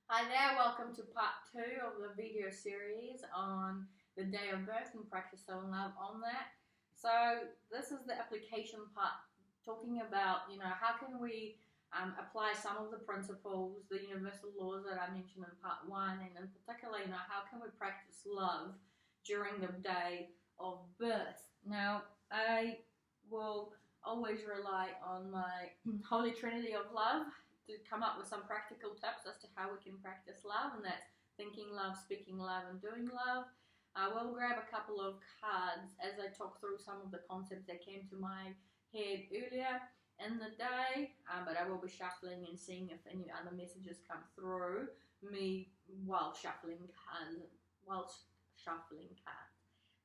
Hi there, welcome to part 2 of the video series on the day of birth and practice self-love on that. So this is the application part, talking about, how can we apply some of the principles, the universal laws that I mentioned in part 1, and in particular, how can we practice love during the day of birth. Now, I will always rely on my Holy Trinity of Love to come up with some practical tips as to how we can practice love, and that's thinking love, speaking love, and doing love. I will grab a couple of cards as I talk through some of the concepts that came to my head earlier in the day, but I will be shuffling and seeing if any other messages come through me while shuffling cards.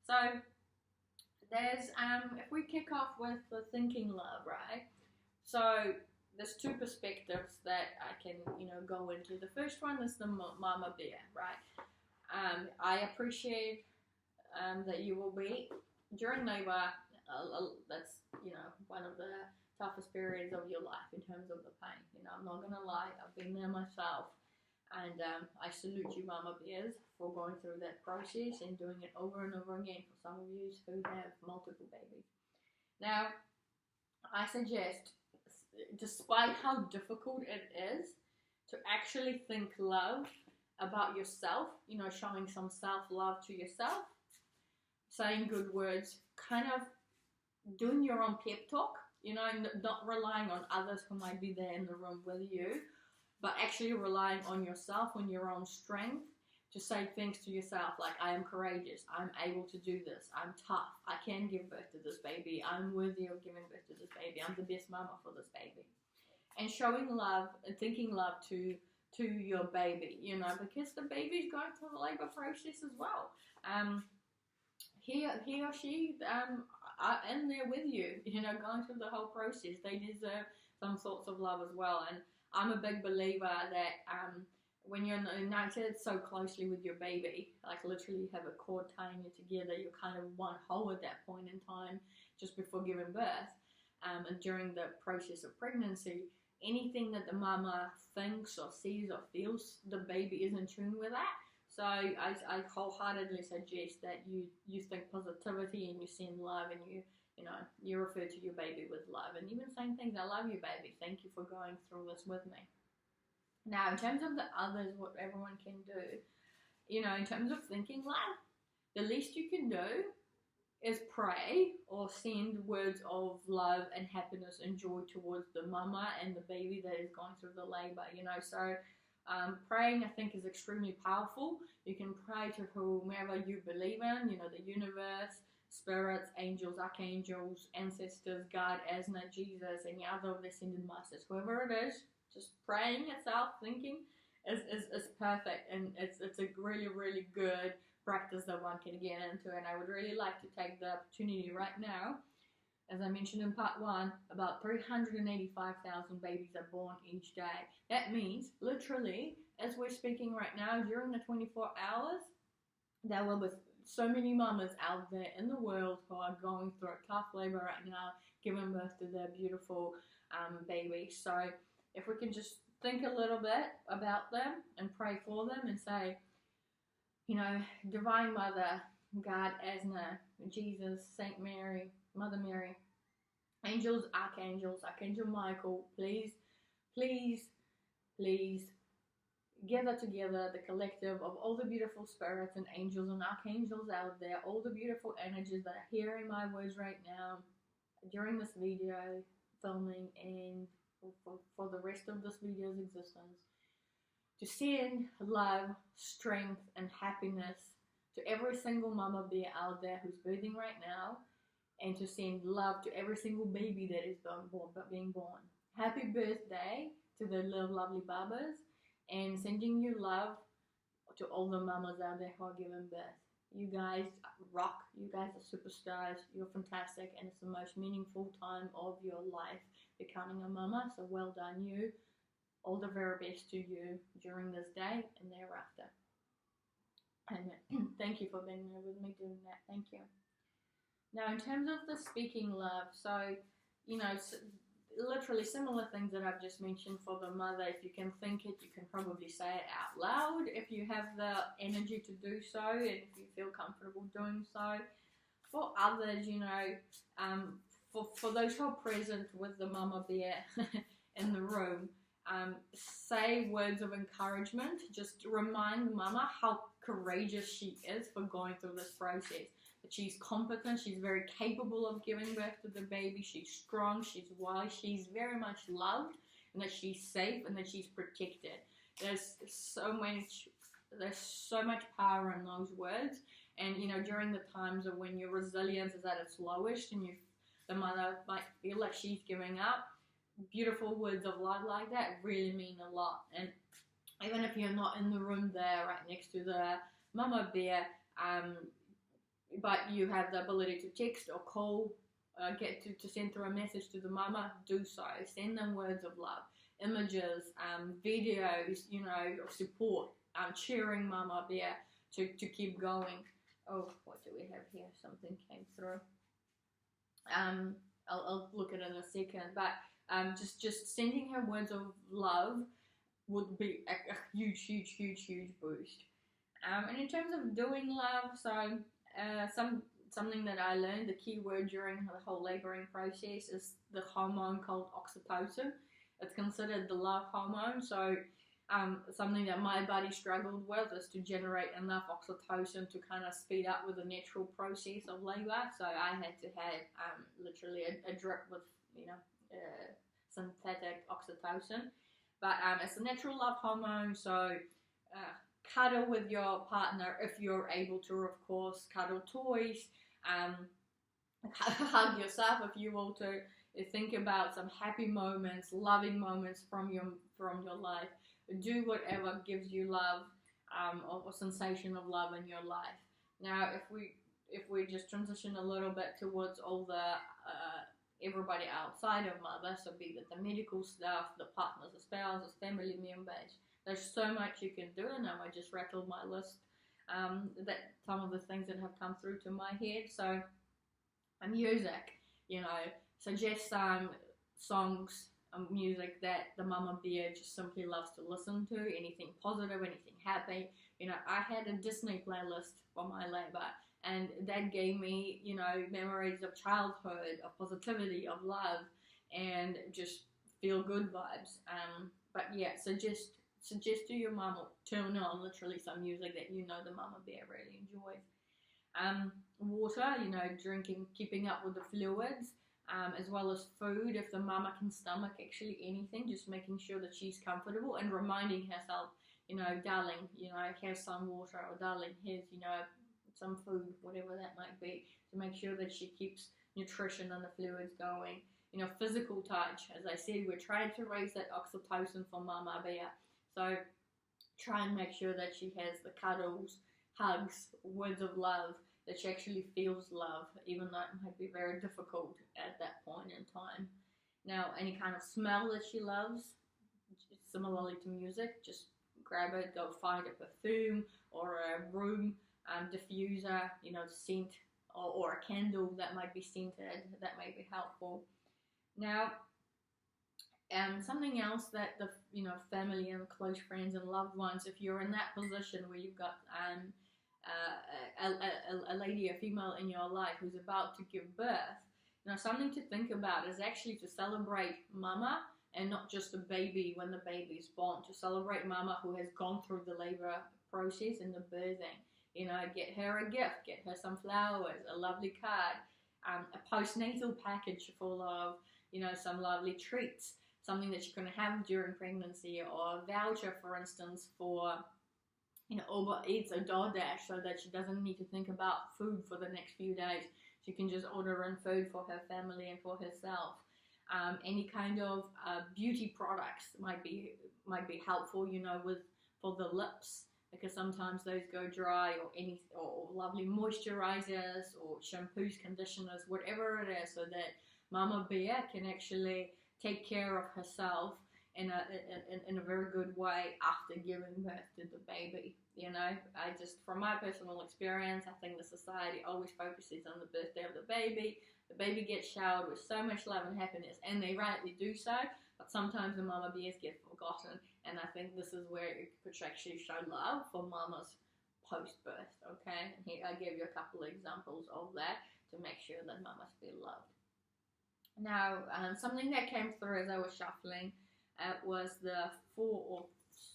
So there's if we kick off with the thinking love, right? So there's two perspectives that I can, go into. The first one is the mama bear, right? I appreciate that you will be during labor. That's one of the toughest periods of your life in terms of the pain. I'm not gonna lie, I've been there myself, and I salute you, mama bears, for going through that process and doing it over and over again. For some of you who have multiple babies, now I suggest, despite how difficult it is to actually think love about yourself, showing some self-love to yourself, saying good words, kind of doing your own pep talk, not relying on others who might be there in the room with you, but actually relying on yourself, on your own strength, to say things to yourself like, I am courageous, I'm able to do this, I'm tough, I can give birth to this baby, I'm worthy of giving birth to this baby, I'm the best mama for this baby. And showing love and thinking love to your baby, because the baby's going through the labor process as well. He or she are in there with you, going through the whole process. They deserve some sorts of love as well. And I'm a big believer that when you're united so closely with your baby, like literally have a cord tying you together, you're kind of one whole at that point in time, just before giving birth, and during the process of pregnancy, anything that the mama thinks or sees or feels, the baby is in tune with that. So I wholeheartedly suggest that you think positivity and you send love, and you refer to your baby with love, and even saying things, I love you, baby, thank you for going through this with me. Now, in terms of the others, what everyone can do, in terms of thinking love, the least you can do is pray or send words of love and happiness and joy towards the mama and the baby that is going through the labor, So praying, I think, is extremely powerful. You can pray to whomever you believe in, the universe, spirits, angels, archangels, ancestors, God, Asna, Jesus, any other ascended masters, whoever it is. Just praying itself, thinking is perfect, and it's a really, really good practice that one can get into. And I would really like to take the opportunity right now, as I mentioned in part 1, about 385,000 babies are born each day. That means, literally, as we're speaking right now, during the 24 hours, there will be so many mamas out there in the world who are going through a tough labor right now, giving birth to their beautiful baby. So if we can just think a little bit about them and pray for them and say, Divine Mother, God, Asna, Jesus, Saint Mary, Mother Mary, angels, archangels, Archangel Michael, please, please, please gather together the collective of all the beautiful spirits and angels and archangels out there, all the beautiful energies that are hearing my words right now during this video filming and for the rest of this video's existence, to send love, strength, and happiness to every single mama bear out there who's birthing right now, and to send love to every single baby that is being born. Happy birthday to the little lovely babas, and sending you love to all the mamas out there who are giving birth. You guys rock. You guys are superstars. You're fantastic, and it's the most meaningful time of your life, becoming a mama. So well done, you. All the very best to you during this day and thereafter. And thank you for being there with me doing that. Thank you. Now, in terms of the speaking love, so literally similar things that I've just mentioned for the mother. If you can think it, you can probably say it out loud if you have the energy to do so and if you feel comfortable doing so. For others, for those who are present with the mama bear in the room, say words of encouragement. Just remind mama how courageous she is for going through this process. That she's competent, she's very capable of giving birth to the baby, she's strong, she's wise, she's very much loved, and that she's safe and that she's protected. There's so much power in those words. And during the times of when your resilience is at its lowest and the mother might feel like she's giving up, beautiful words of love like that really mean a lot. And even if you're not in the room there right next to the mama bear, but you have the ability to text or call, get to send through a message to the mama, do so. Send them words of love, images, videos, of support, cheering mama bear to keep going. Oh, what do we have here? Something came through. I'll look at it in a second, but just sending her words of love would be a huge boost. And in terms of doing love, so something that I learned, the key word during the whole laboring process is the hormone called oxytocin. It's considered the love hormone. So something that my body struggled with is to generate enough oxytocin to kind of speed up with the natural process of labor. So I had to have literally a drip with synthetic oxytocin. But it's a natural love hormone. So cuddle with your partner if you're able to, of course. Cuddle toys. Hug yourself if you will to. Think about some happy moments, loving moments from your life. Do whatever gives you love, or a sensation of love in your life. Now, if we just transition a little bit towards all the everybody outside of mother, so be it the medical staff, the partners, the spouses, family members. There's so much you can do, and I just rattled my list. That some of the things that have come through to my head. So, music, suggest some songs, music that the mama bear just simply loves to listen to. Anything positive, anything happy. I had a Disney playlist for my labor, and that gave me, memories of childhood, of positivity, of love, and just feel good vibes. But yeah, suggest to your mom or turn on literally some music that the mama bear really enjoys. Water, drinking, keeping up with the fluids, as well as food. If the mama can stomach actually anything, just making sure that she's comfortable and reminding herself, darling, here's some water, or darling, here's, some food, whatever that might be, to make sure that she keeps nutrition and the fluids going. Physical touch, as I said, we're trying to raise that oxytocin for mama bear. So try and make sure that she has the cuddles, hugs, words of love, that she actually feels love, even though it might be very difficult at that point in time. Now, any kind of smell that she loves, similarly to music, just grab it, go find a perfume or a room diffuser, scent, or a candle that might be scented, that may be helpful. Now, something else that the family and close friends and loved ones, if you're in that position where you've got a lady, a female in your life who's about to give birth, something to think about is actually to celebrate mama and not just the baby when the baby is born. To celebrate mama who has gone through the labor process and the birthing. Get her a gift, get her some flowers, a lovely card, a postnatal package full of some lovely treats, something that you can have during pregnancy, or a voucher, for instance, for Uber Eats or DoorDash, so that she doesn't need to think about food for the next few days. She can just order in food for her family and for herself. Any kind of beauty products might be helpful, for the lips, because sometimes those go dry, or lovely moisturizers or shampoos, conditioners, whatever it is, so that mama bear can actually take care of herself in a very good way after giving birth to the baby. I just, from my personal experience, I think the society always focuses on the birthday of the baby, The baby gets showered with so much love and happiness, and they rightly do so, but sometimes the mama bears get forgotten, and I think this is where it could actually show love for mamas post-birth, okay? And here I gave you a couple of examples of that to make sure that mamas feel loved. Now, something that came through as I was shuffling was the Four of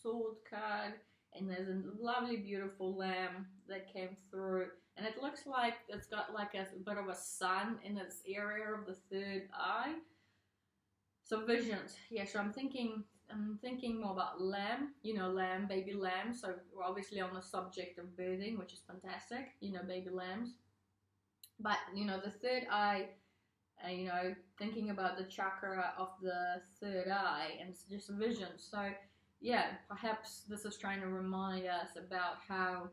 Swords card, and there's a lovely, beautiful lamb that came through, and it looks like it's got like a bit of a sun in its area of the third eye. So visions, yeah. So I'm thinking more about lamb, lamb, baby lamb. So we're obviously on the subject of birthing, which is fantastic, baby lambs. But the third eye, thinking about the chakra of the third eye, and it's just vision. So yeah, perhaps this is trying to remind us about how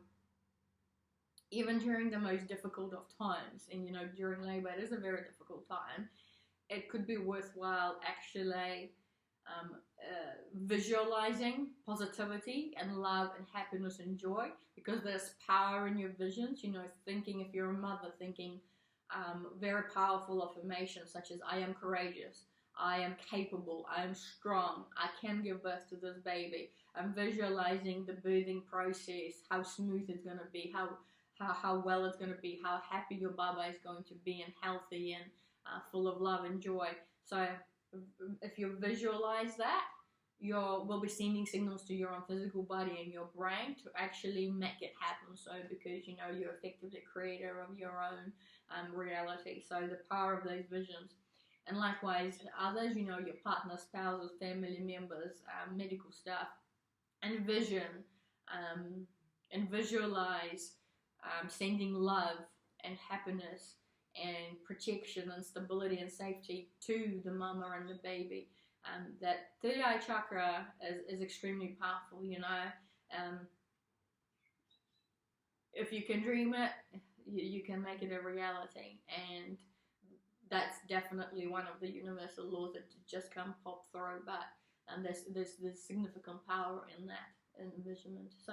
even during the most difficult of times, and during labor, it is a very difficult time, it could be worthwhile actually visualizing positivity and love and happiness and joy, because there's power in your visions. Thinking, if you're a mother, thinking very powerful affirmations such as I am courageous, I am capable, I am strong, I can give birth to this baby. I'm visualizing the birthing process, how smooth it's going to be, how well it's going to be, how happy your baba is going to be, and healthy, and full of love and joy. So if you visualize that, will be sending signals to your own physical body and your brain to actually make it happen. So because you're effectively creator of your own reality. So the power of those visions. And likewise, others, your partner, spouses, family members, medical staff, and visualize sending love and happiness and protection and stability and safety to the mama and the baby. That third eye chakra is extremely powerful. If you can dream it, you can make it a reality, and that's definitely one of the universal laws that just can't pop through. But there's significant power in that envisionment. So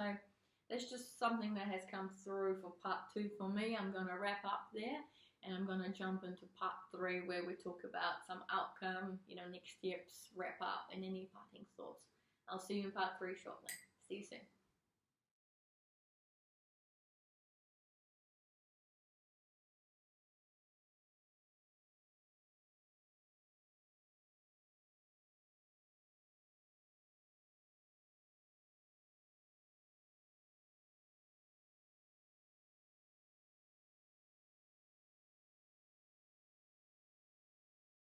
that's just something that has come through for part 2 for me. I'm going to wrap up there, and I'm going to jump into part 3 where we talk about some outcome, next steps, wrap up, and any parting thoughts. I'll see you in part 3 shortly. See you soon.